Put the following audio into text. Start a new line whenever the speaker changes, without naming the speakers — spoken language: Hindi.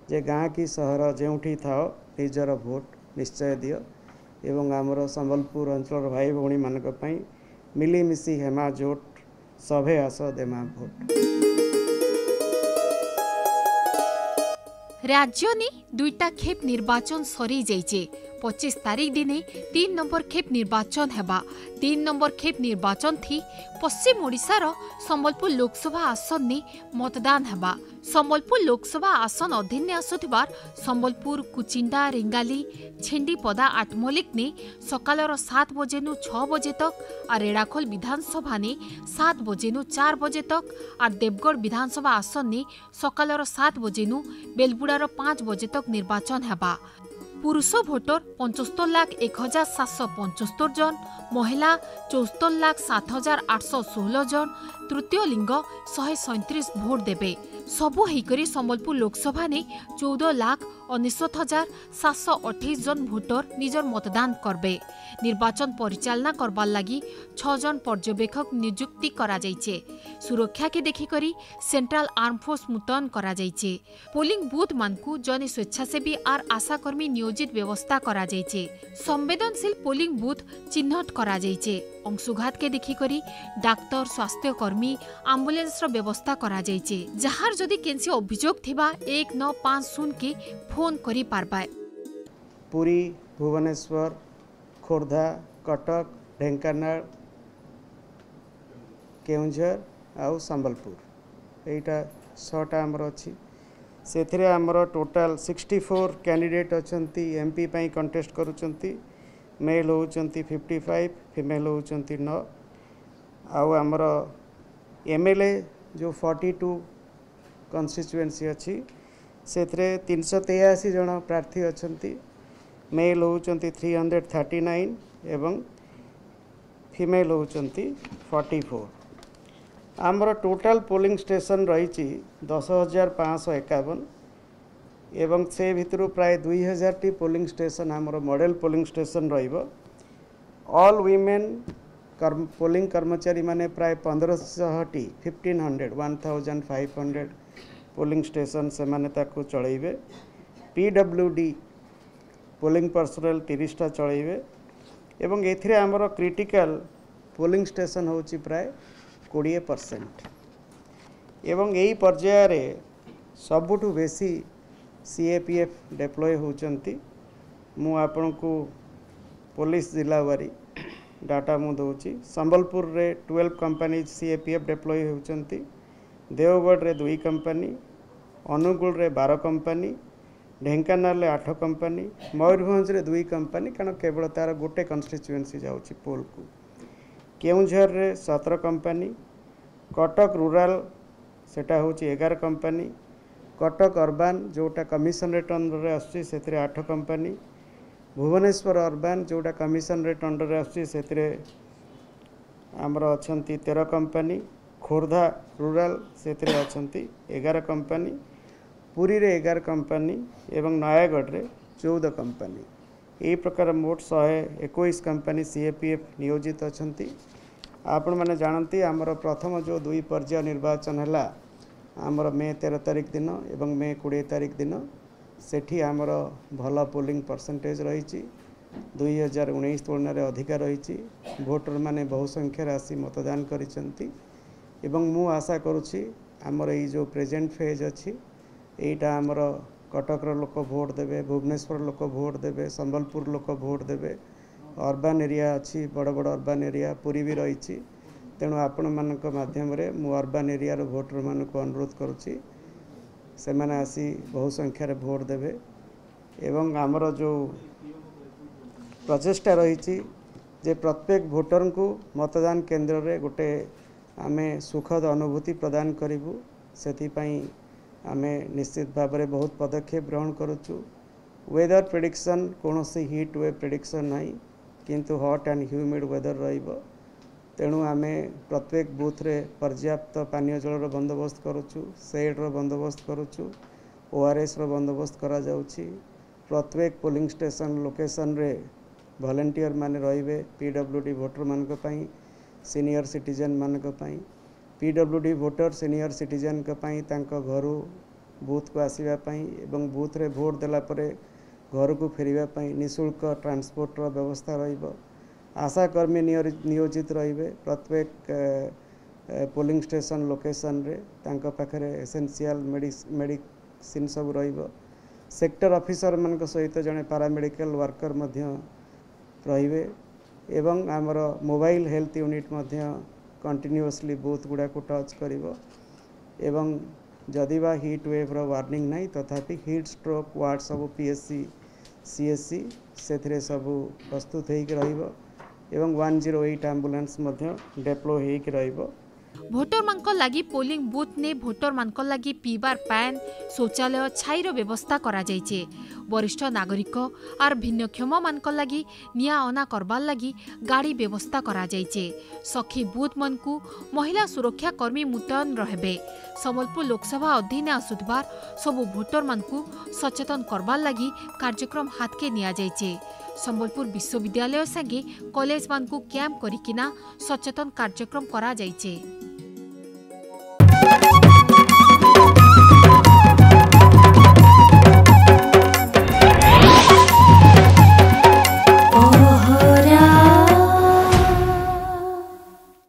जे गाँ कि सहर जोठी था निजर भोट निश्चय दियो एवं आमर संबलपुर अंचल भाई भौणी मानी मिलीमिशी हेमा जोट सभे आस देमा भोट।
राज्य ने दुईटा खेप निर्वाचन सरी जाइए 25 तारीख दिने 3 नंबर खेप निर्वाचन हेबा 3 नंबर खेप निर्वाचन थी पश्चिम ओडिशार संबलपुर लोकसभा आसन ने मतदान हेबा संबलपुर लोकसभा आसन अधीन आसुथिबार संबलपुर कुचिंडा रेंगाली छेंडीपदा आठमल्लिक ने सकालर 7 बजेनु 6 बजे तक और रेड़ाखोल विधानसभा ने 7 बजेनु 4 बजे तक और देवगढ़ विधानसभा आसन ने सकालर 7 बजेनु बेलबुड़ार 5 बजे तक निर्वाचन हेबा। पुरुष भोटर 75,01,775 जन, महिला 74,07,816 जन, तृतीय लिंग 137 भोट देबे। सबु हेकरी संबलपुर लोकसभा ने 14,69,728 जन भोटर निजर मतदान करबे। निर्वाचन परिचालना करबार लगी 6 जन पर्यवेक्षक नियुक्ति करा जाइछे। सुरक्षा के देखि करी सेंट्रल आर्म फोर्स मुतयन करा जाइछे। पोलिंग बूथ मानकु जने स्वेच्छासेवी आर आशाकर्मी नियोजित व्यवस्था करा जाइछे। संवेदनशील पोलिंग बूथ चिन्हट करा जाइछे। अंशुघात के देखि करी डाक्तर स्वास्थ्यकर्मी एम्बुलेंस रो व्यवस्था करा जाइछे। जहार जदि केनसी अभियोग थिबा 1950 के फोन करी पारबाय।
पुरी भुवनेश्वर खोर्धा कटक ढेंकानाल केउंझर आउ संबलपुर एटा 6टा आमर अच्छी से आमर टोटाल 64 कैंडिडेट अछंती एमपी पाई कंटेस्ट करुचंती मेल होउचंती 55 फीमेल होउचंती 9 आउ आमर एमएलए जो 42 कन्स्टिट्युएंसी अच्छी से 383 जन प्रार्थी अछंती मेल होउचंती 339 एवं फीमेल होउचंती 44। आमर टोटाल पोलिंग स्टेशन रही 10,551 एवं से भितर प्राय 2,000 टी पोलिंग स्टेशन आमर मॉडल पोलिंग स्टेशन रहिबो। ऑल वीमेन पोलिंग कर्मचारी माने प्राय 1500 टी 1500 पोलिंग स्टेशन से माने ताकू चलैबे। पीडब्ल्यूडी पोलिंग पर्सनल 30टा चलैबे एवं एथिरे आमर क्रिटिकल पोलिंग स्टेशन होची प्राय 20% एवं यही पर्यायर सबुठु बेसी सीएपीएफ डिप्लॉय होचंती। मु आपन को पुलिस जिला वारी डाटा मु दउची। संबलपुर रे 12 कंपनी सीएपीएफ डिप्लॉय होचंती, देवगढ़ रे 2 कंपनी, अनुगुल रे 12 कंपनी, ढेंकानाल रे 8 कंपनी, मयूरभंज रे 2 कंपनी कारण केवल तार गोटे कन्स्टिट्युएंसी जाउची पोल को, केउंझर रे 17 कंपनी, कटक रूराल सेटा होची 11 कंपनी, कटक अर्बान जोटा कमिशनरेट अंडर आसुची सेतिरे 8 कंपनी, भुवनेश्वर अर्बान जोटा कमिशनरेट अंडर आसुची सेतिरे आमर अछंती 13 कंपनी, खोर्धा रूराल सेतिरे अछंती 11 कंपनी, पुरी रे 11 कंपनी एवं नयागढ़ रे 14 कंपनी। यही प्रकार मोट 121 कंपनी सीएपीएफ नियोजित अछंती। आपण माने जानती आमर प्रथम जो 2 पर्याय निर्वाचन है आमर मे 13 तारीख दिन एवं मे 20 तारीख दिन सेठी आमर भल पोलिंग परसेंटेज रही 2019 तुलन में अधिका रही। भोटर माने बहु संख्यार आसी मतदान करिसेंती एवं मु आशा करुछि आमर ये जो प्रेजेंट फेज अच्छी यहीटा आमर कटकर लोक भोट देवे, भुवनेश्वर लोक भोट देवे, संबलपुर लोक भोट देवे, अर्बान एरिया अच्छी बड़ बड़ अर्बान एरिया पुरी भी रही। तेणु आपण मानक माध्यम रे मु अर्बान एरिया भोटर मानक अनुरोध करुछि से माने आसी बहु संख्यार भोट देवे एवं आमर जो प्रचेष्टा रही जे प्रत्येक भोटर को मतदान केन्द्र रे गोटे आमे सुखद अनुभूति प्रदान करूँ से आमे निश्चित भाव में बहुत पदक्षेप ग्रहण करुचु। वेदर प्रेडिक्शन कौन सी हीट वेव प्रेडिक्शन नहीं किंतु हॉट एंड ह्यूमिड वेदर रहिबो। तेणु आमे प्रत्येक बूथ रे पर्याप्त पानीय जल बंदोबस्त करुचु, सेड रो बंदोबस्त करुचु, ओआरएस रो बंदोबस्त करा जाउची। प्रत्येक पोलिंग स्टेशन लोकेशन रे वॉलंटियर माने रहिबे पीडब्ल्यूडी भोटर मानक पई, सीनियर सिटीजन मानक पई। पीडब्ल्यूडी भोटर सीनियर सिटीजन के पई तांको घरु बूथ को आसवाई एवं बूथ रे भोट देला परे घर को फेरवाई निःशुल्क ट्रांसपोर्ट व्यवस्था आशाकर्मी नियोजित रे प्रत्येक पोलिंग स्टेशन लोकेशन रे तांका पाखरे एसेंशियल मेडिसिन सब रहिबो सेक्टर ऑफिसर मान सहित जड़े पारामेडिकल वर्कर रे एवं आमर mobile health unit continuously booth गुड़ा को टच करिवो एवं जदि बा हीट वेव रो वार्निंग नहीं तथापि हीट स्ट्रोक वार्ड सब पीएससी सीएससी से सब प्रस्तुत होकर रहिबो एवं 108 एम्बुलेंस डेप्लॉय होकर रहिबो।
भोटर मानक लागि पोलिंग बूथ ने भोटर मानक लागि पीबार पैन शौचालय छाईर व्यवस्था करा जाइछे। वरिष्ठ नागरिक आर भिन्नक्षम मानक लागि निया अना करबार लागि गाड़ी व्यवस्था करा जाइछे। सखी बूथ मनकु महिला सुरक्षा कर्मी मुतयन रहबे। संबलपुर लोकसभा अधीन आसुथबार सबु भोटर मानकु सचेतन करबार लागि कार्यक्रम हाथ के निया जाइछे। संबलपुर विश्वविद्यालय संगे कॉलेज मानकु कैंप करिकिना सचेतन कार्यक्रम करा जाइछे।